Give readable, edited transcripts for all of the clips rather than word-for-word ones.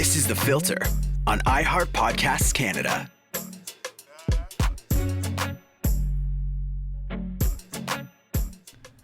This is The Filter on iHeart Podcasts Canada.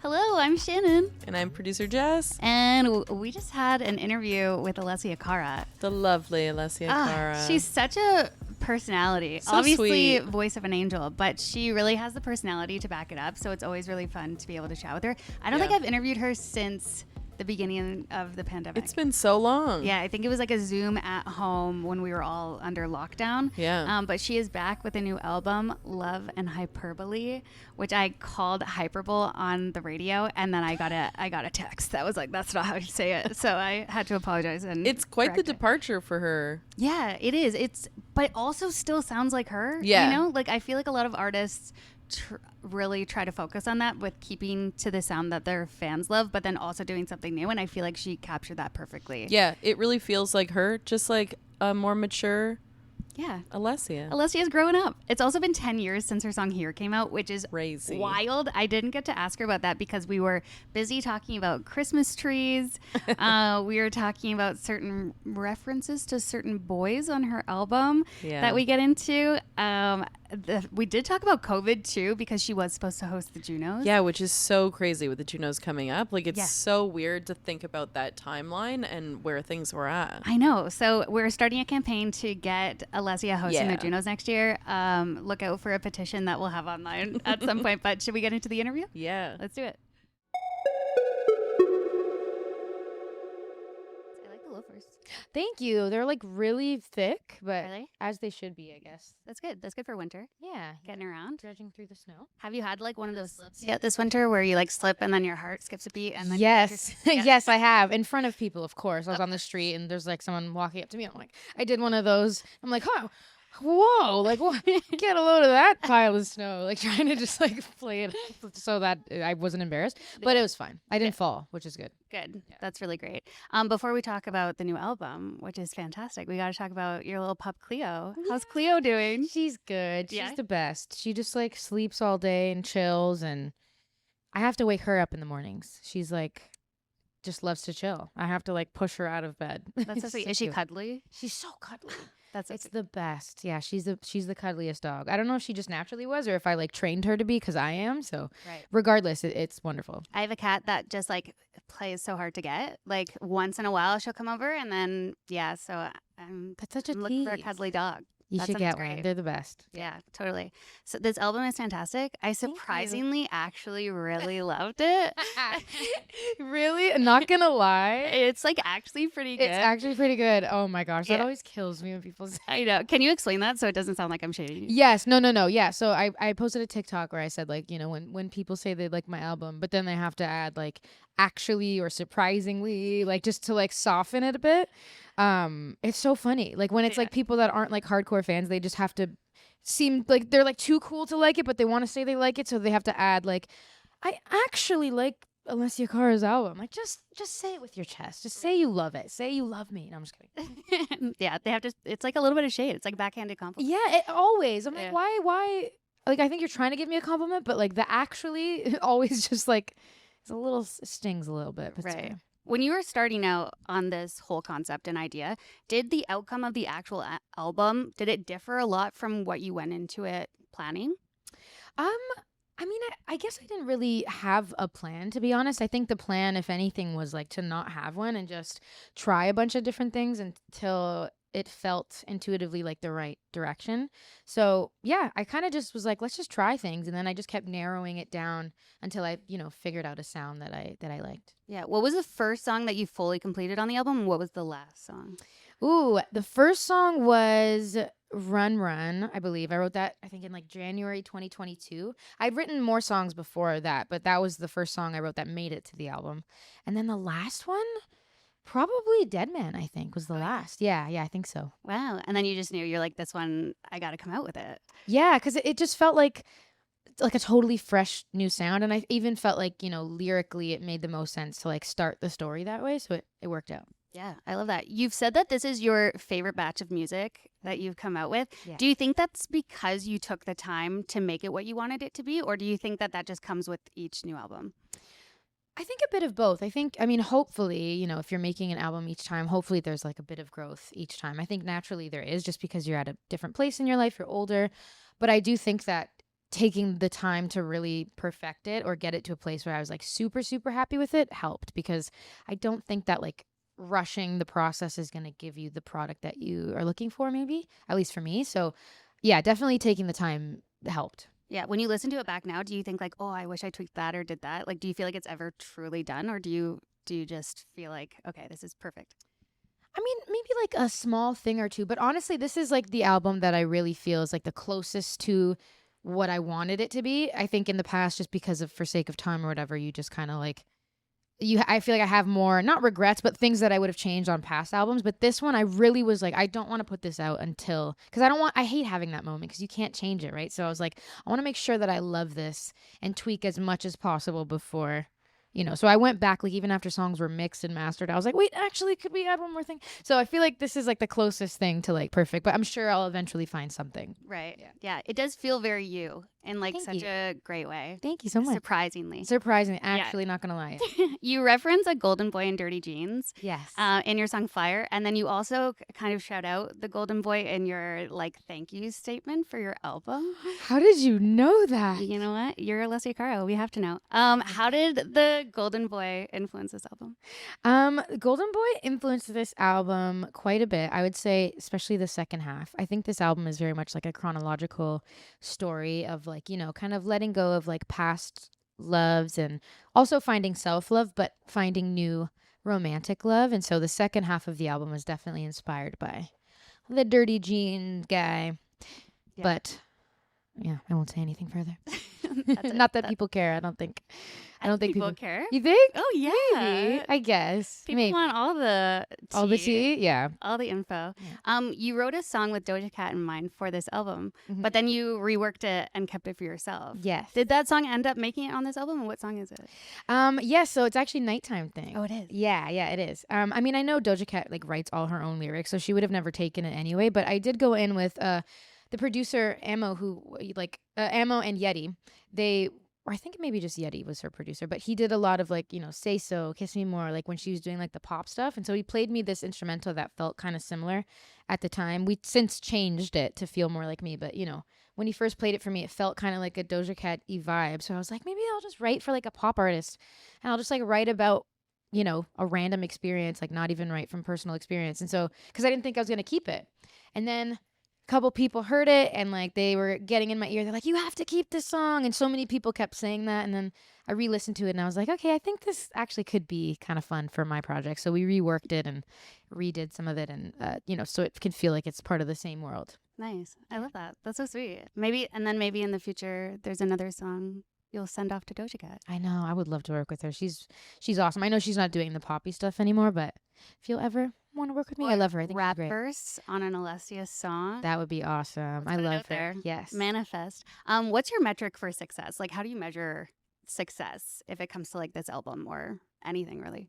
Hello, I'm Shannon. And I'm producer Jess. And we just had an interview with Alessia Cara. The lovely Alessia Cara. She's such a personality. So Obviously, sweet. voice of an angel, but she really has the personality to back it up. So it's always really fun to be able to chat with her. I don't think I've interviewed her since the beginning of the pandemic. It's been so long. Yeah, I think it was like a Zoom at home when we were all under lockdown. Yeah. But she is back with a new album, Love and Hyperbole, which I called Hyperbole on the radio, and then I got a text that was like, that's not how you say it. So I had to apologize. And It's quite the correct it. departure for her. Yeah, it is. But it also still sounds like her. Yeah. You know, like I feel like a lot of artists really try to focus on that with keeping to the sound that their fans love, but then also doing something new. And I feel like she captured that perfectly. Yeah, it really feels like her, just like a more mature Alessia. Alessia's growing up. It's also been 10 years since her song Here came out, which is Crazy. wild. I didn't get to ask her about that because we were busy talking about Christmas trees. We were talking about certain references to certain boys on her album that we get into. We did talk about COVID too, because she was supposed to host the Junos. Yeah, which is so crazy with the Junos coming up. Like, it's so weird to think about that timeline and where things were at. I know. So we're starting a campaign to get Alessia hosting the Junos next year. Look out for a petition that we'll have online at some point. But should we get into the interview? Yeah. Let's do it. I like the loafers. Thank you. They're like really thick, but Really? as they should be, I guess. That's good. That's good for winter. Yeah. Getting around. Dredging through the snow. Have you had like one of those slips yet this winter where you like slip and then your heart skips a beat? And then Yes. Yeah. Yes, I have. In front of people, of course. I was on the street and there's like someone walking up to me. I'm like, I did one of those. I'm like, oh, whoa. Like, what? Get a load of that pile of snow. Like trying to just like play it so that I wasn't embarrassed. But it was fine. I didn't fall, which is good. Good. Yeah. That's really great. Before we talk about the new album, which is fantastic, we got to talk about your little pup, Cleo. How's Cleo doing? She's good. Yeah? She's the best. She just like sleeps all day and chills, and I have to wake her up in the mornings. She's like just loves to chill. I have to like push her out of bed. That's so It's sweet. Is she cute. cuddly? She's so cuddly. That's so It's sweet. the best. Yeah, she's the cuddliest dog. I don't know if she just naturally was or if I like trained her to be, because I am. So Right. regardless, it's wonderful. I have a cat that just like plays so hard to get. Like once in a while she'll come over and then so I'm That's such a looking for a tease. cuddly dog. You That should sounds get great. one. They're the best. Yeah, totally. So this album is fantastic. I you. surprisingly actually really loved it. Really? Not gonna lie. It's like actually pretty good. It's actually pretty good. Oh my gosh. That Yeah. always kills me when people say. I know. Can you explain that so it doesn't sound like I'm shading you? Yes. No. Yeah. So I posted a TikTok where I said, like, you know, when people say they like my album, but then they have to add like actually or surprisingly, like just to like soften it a bit. It's so funny. Like when it's like people that aren't like hardcore fans, they just have to seem like they're like too cool to like it, but they want to say they like it, so they have to add like, I actually like Alessia Cara's album. Like just say it with your chest. Just say you love it. Say you love me. No, I'm just kidding. Yeah, they have to. It's like a little bit of shade. It's like backhanded compliment. Yeah, it always. I'm like, Yeah. why? Like, I think you're trying to give me a compliment, but like the actually always just like it's a little stings a little bit. But it's Right. fine. When you were starting out on this whole concept and idea, did the outcome of the actual album, did it differ a lot from what you went into it planning? I mean, I guess I didn't really have a plan, to be honest. I think the plan, if anything, was like to not have one and just try a bunch of different things until it felt intuitively like the right direction. So yeah, I kind of just was like, let's just try things, and then I just kept narrowing it down until I, figured out a sound that I liked. Yeah. What was the first song that you fully completed on the album? What was the last song? Ooh, the first song was Run Run, I believe. I wrote that, I think, in like January 2022. I'd written more songs before that, but that was the first song I wrote that made it to the album. And then the last one, probably Dead Man, I think, was the last. Yeah, I think so. Wow. And then you just knew, you're like, this one, I got to come out with it. Yeah, because it just felt like a totally fresh new sound. And I even felt like, lyrically it made the most sense to like start the story that way. So it worked out. Yeah, I love that. You've said that this is your favorite batch of music that you've come out with. Yeah. Do you think that's because you took the time to make it what you wanted it to be? Or do you think that that just comes with each new album? I think a bit of both. I mean, hopefully, if you're making an album each time, hopefully there's like a bit of growth each time. I think naturally there is, just because you're at a different place in your life, you're older. But I do think that taking the time to really perfect it or get it to a place where I was like super, super happy with it helped, because I don't think that like rushing the process is going to give you the product that you are looking for, maybe, at least for me. So yeah, definitely taking the time helped. Yeah, when you listen to it back now, do you think like, oh, I wish I tweaked that or did that? Like, do you feel like it's ever truly done, or do you just feel like, okay, this is perfect? I mean, maybe like a small thing or two, but honestly, this is like the album that I really feel is like the closest to what I wanted it to be. I think in the past, just because of for sake of time or whatever, you just kind of like I feel like I have more, not regrets, but things that I would have changed on past albums. But this one, I really was like, I don't want to put this out until, because I hate having that moment because you can't change it, right? So I was like, I want to make sure that I love this and tweak as much as possible before, so I went back, like even after songs were mixed and mastered, I was like, wait, actually, could we add one more thing? So I feel like this is like the closest thing to like perfect, but I'm sure I'll eventually find something. Right. Yeah. It does feel very you in like such a great way. Thank you so much. Surprisingly, actually, not gonna lie. You reference a golden boy in Dirty Jeans. Yes. In your song Fire, and then you also kind of shout out the golden boy in your like thank you statement for your album. How did you know that? You know what? You're Alessia Cara. We have to know. How did the golden boy influence this album? Golden Boy influenced this album quite a bit. I would say, especially the second half. I think this album is very much like a chronological story of like, kind of letting go of like past loves and also finding self-love, but finding new romantic love. And so the second half of the album was definitely inspired by the Dirty Jean guy. Yeah. But yeah, I won't say anything further. Not that people care. I don't think people care. You think? Oh yeah, maybe. I guess people want all the tea. Yeah, all the info. Yeah. You wrote a song with Doja Cat in mind for this album, but then you reworked it and kept it for yourself. Yes. Did that song end up making it on this album? And what song is it? Yeah. So it's actually Nighttime Thing. Oh, it is. Yeah, it is. I mean, I know Doja Cat like writes all her own lyrics, so she would have never taken it anyway. But I did go in with the producer Ammo, who Ammo and Yeti. Or I think maybe just Yeti was her producer, but he did a lot of like, Say So, Kiss Me More, like when she was doing like the pop stuff. And so he played me this instrumental that felt kind of similar at the time. We since changed it to feel more like me, but when he first played it for me, it felt kind of like a Doja Cat-y vibe. So I was like, maybe I'll just write for like a pop artist and I'll just like write about, a random experience, like not even write from personal experience. And so, because I didn't think I was going to keep it. And then couple people heard it and like they were getting in my ear. They're like, you have to keep this song. And so many people kept saying that. And then I re-listened to it and I was like, okay, I think this actually could be kind of fun for my project. So we reworked it and redid some of it and, so it can feel like it's part of the same world. Nice. I love that. That's so sweet. Maybe in the future, there's another song you'll send off to Doja Cat. I know. I would love to work with her. She's awesome. I know she's not doing the poppy stuff anymore, but if you'll ever want to work with me, I love her. I think rap she's great. Verse on an Alessia song. That would be awesome. I love her. There. Yes. Manifest. What's your metric for success? Like, how do you measure success if it comes to like this album or anything really?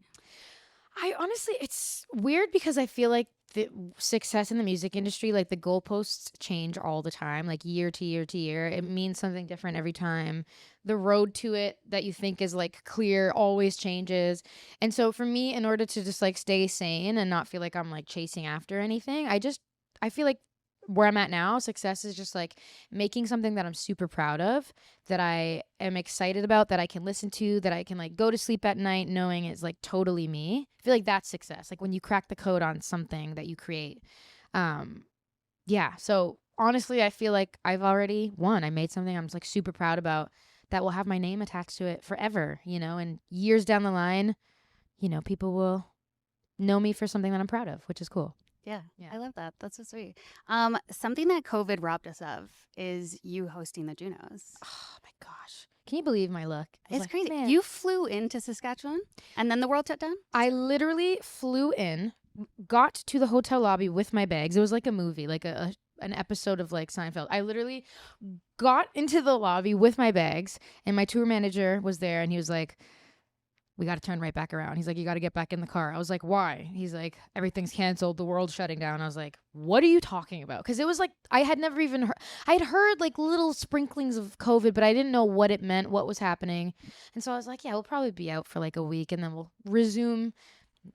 I honestly, it's weird because I feel like the success in the music industry, like the goalposts change all the time, like year to year to year. It means something different every time. The road to it that you think is like clear always changes. And so for me, in order to just like stay sane and not feel like I'm like chasing after anything, I feel like where I'm at now, success is just like making something that I'm super proud of, that I am excited about, that I can listen to, that I can like go to sleep at night knowing it's like totally me. I feel like that's success. Like when you crack the code on something that you create. Yeah. So honestly, I feel like I've already won. I made something I'm just like super proud about that will have my name attached to it forever, and years down the line, people will know me for something that I'm proud of, which is cool. Yeah, I love that. That's so sweet. Something that COVID robbed us of is you hosting the Junos. Oh my gosh. Can you believe my luck? It's like, crazy. Man. You flew into Saskatchewan and then the world shut down? I literally flew in, got to the hotel lobby with my bags. It was like a movie, like an episode of like Seinfeld. I literally got into the lobby with my bags and my tour manager was there and he was like, we got to turn right back around. He's like, you got to get back in the car. I was like, why? He's like, everything's canceled. The world's shutting down. I was like, what are you talking about? Because it was like, I had never even heard, I had heard like little sprinklings of COVID, but I didn't know what it meant, what was happening. And so I was like, yeah, we'll probably be out for like a week and then we'll resume.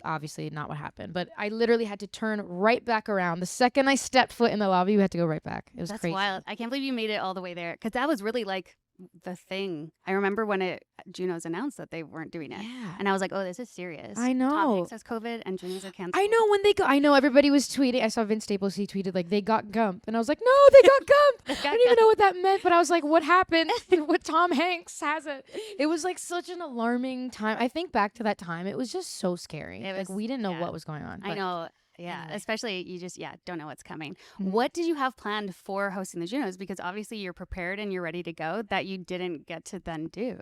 Obviously not what happened, but I literally had to turn right back around. The second I stepped foot in the lobby, we had to go right back. It was That's crazy. wild. I can't believe you made it all the way there, because that was really like the thing. I remember when Junos announced that they weren't doing it. Yeah. And I was like, oh, this is serious. I know. Tom Hanks has COVID and Junos are canceled. I know when they go. I know everybody was tweeting. I saw Vince Staples. He tweeted like they got Gump, and I was like, no, they got Gump. I didn't even know what that meant, but I was like, what happened? What Tom Hanks has it? It was like such an alarming time. I think back to that time, it was just so scary. Like we didn't know what was going on. I know. Yeah, especially you just don't know what's coming. Mm-hmm. What did you have planned for hosting the Junos? Because obviously you're prepared and you're ready to go that you didn't get to then do.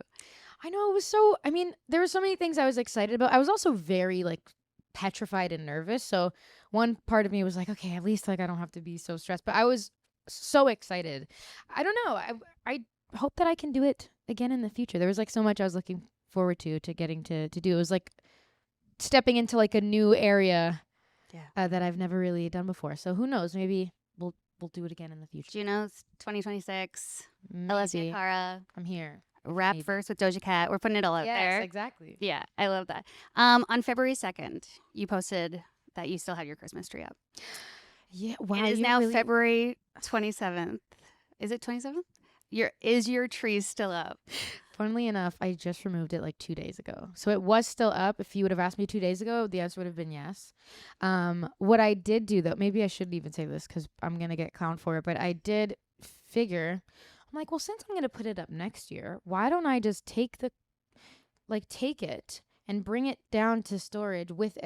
I know it was so. I mean, there were so many things I was excited about. I was also very like petrified and nervous. So one part of me was like, okay, at least like I don't have to be so stressed. But I was so excited. I don't know. I hope that I can do it again in the future. There was like so much I was looking forward to getting to do. It was like stepping into like a new area. That I've never really done before. So who knows? Maybe we'll do it again in the future. Junos 2026. Maybe. Alessia Cara. I'm here. Rap verse with Doja Cat. We're putting it all out there. Yes, exactly. Yeah, I love that. On February 2nd, you posted that you still have your Christmas tree up. Yeah. Wow. It is now February 27th. Is it 27th? Is your tree still up? Funnily enough, I just removed it like 2 days ago. So it was still up. If you would have asked me 2 days ago, the answer would have been yes. What I did do, though, maybe I shouldn't even say this because I'm going to get clowned for it, but I did figure, I'm like, well, since I'm going to put it up next year, why don't I just take it and bring it down to storage with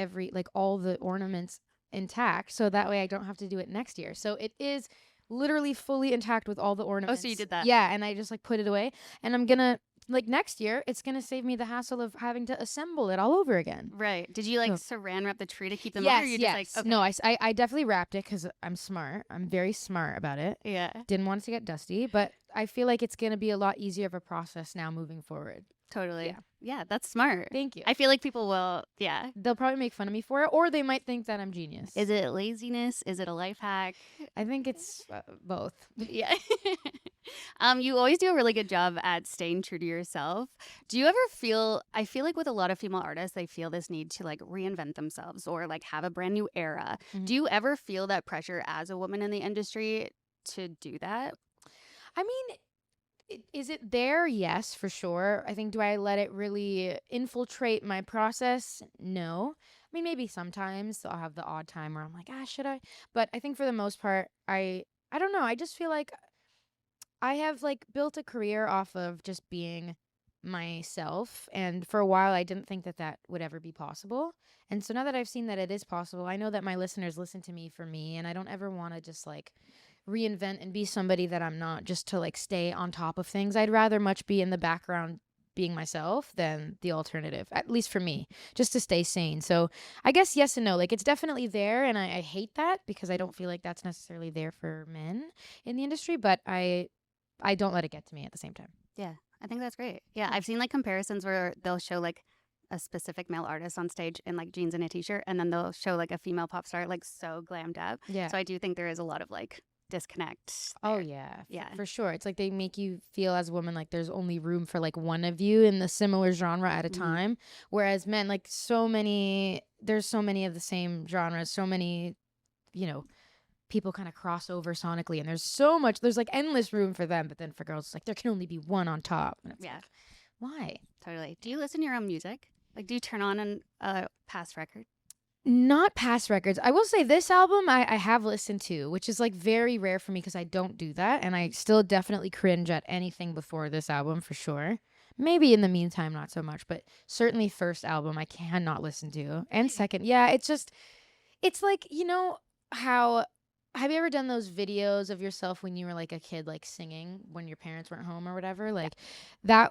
all the ornaments intact, so that way I don't have to do it next year. So it is literally fully intact with all the ornaments. Oh, so you did that? Yeah, and I just like put it away, and I'm gonna next year it's gonna save me the hassle of having to assemble it all over again. Right. Did you saran wrap the tree to keep them yes, up? Or you yes. just okay. No, I definitely wrapped it because I'm smart. I'm very smart about it. Yeah. Didn't want it to get dusty, but I feel like it's gonna be a lot easier of a process now moving forward. Totally. Yeah, that's smart. Thank you. I feel like people will, They'll probably make fun of me for it, or they might think that I'm genius. Is it laziness? Is it a life hack? I think it's both. Yeah. You always do a really good job at staying true to yourself. Do you ever feel, I feel like with a lot of female artists, they feel this need to like reinvent themselves or like have a brand new era. Mm-hmm. Do you ever feel that pressure as a woman in the industry to do that? I mean, is it there? Yes, for sure. I think, do I let it really infiltrate my process? No. I mean, maybe sometimes I'll have the odd time where I'm like, should I? But I think for the most part, I don't know. I just feel like I have like built a career off of just being myself. And for a while, I didn't think that would ever be possible. And so now that I've seen that it is possible, I know that my listeners listen to me for me. And I don't ever want to just like reinvent and be somebody that I'm not just to like stay on top of things. I'd rather much be in the background being myself than the alternative, at least for me, just to stay sane. So I guess yes and no. Like it's definitely there, and I hate that because I don't feel like that's necessarily there for men in the industry, but I don't let it get to me at the same time. Yeah, I think that's great. Yeah, I've seen like comparisons where they'll show like a specific male artist on stage in like jeans and a t-shirt, and then they'll show like a female pop star like so glammed up. Yeah. So I do think there is a lot of like disconnect there. Oh yeah. Yeah. For sure. It's like they make you feel as a woman like there's only room for like one of you in the similar genre at a time. Whereas men, like there's so many of the same genres, so many, people kind of cross over sonically, and there's like endless room for them. But then for girls, it's like there can only be one on top. And it's like, why? Totally. Do you listen to your own music? Like, do you turn on a past record? Not past records. I will say this album I have listened to, which is like very rare for me because I don't do that. And I still definitely cringe at anything before this album for sure. Maybe in the meantime, not so much, but certainly first album I cannot listen to. And second, it's like, how, have you ever done those videos of yourself when you were like a kid, like singing when your parents weren't home or whatever? Like that's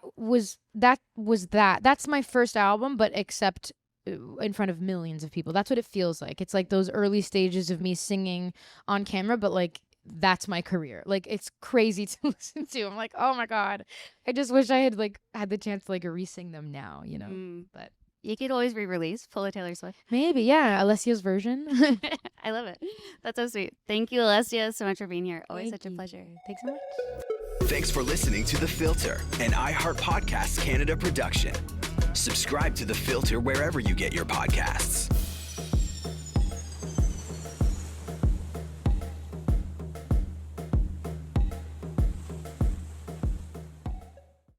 my first album, but except in front of millions of people. That's what it feels like. It's like those early stages of me singing on camera, but like that's my career. Like, it's crazy to listen to. I'm like, oh my God, I just wish I had like had the chance to like re-sing them now, you know. But you could always re-release full of Taylor Swift. Maybe, yeah, Alessia's version. I love it. That's so sweet. Thank you, Alessia, so much for being here. Always Thank such a you. pleasure. Thanks so much. Thanks for listening to The Filter, an iHeart Podcasts Canada production. Subscribe to The Filter wherever you get your podcasts.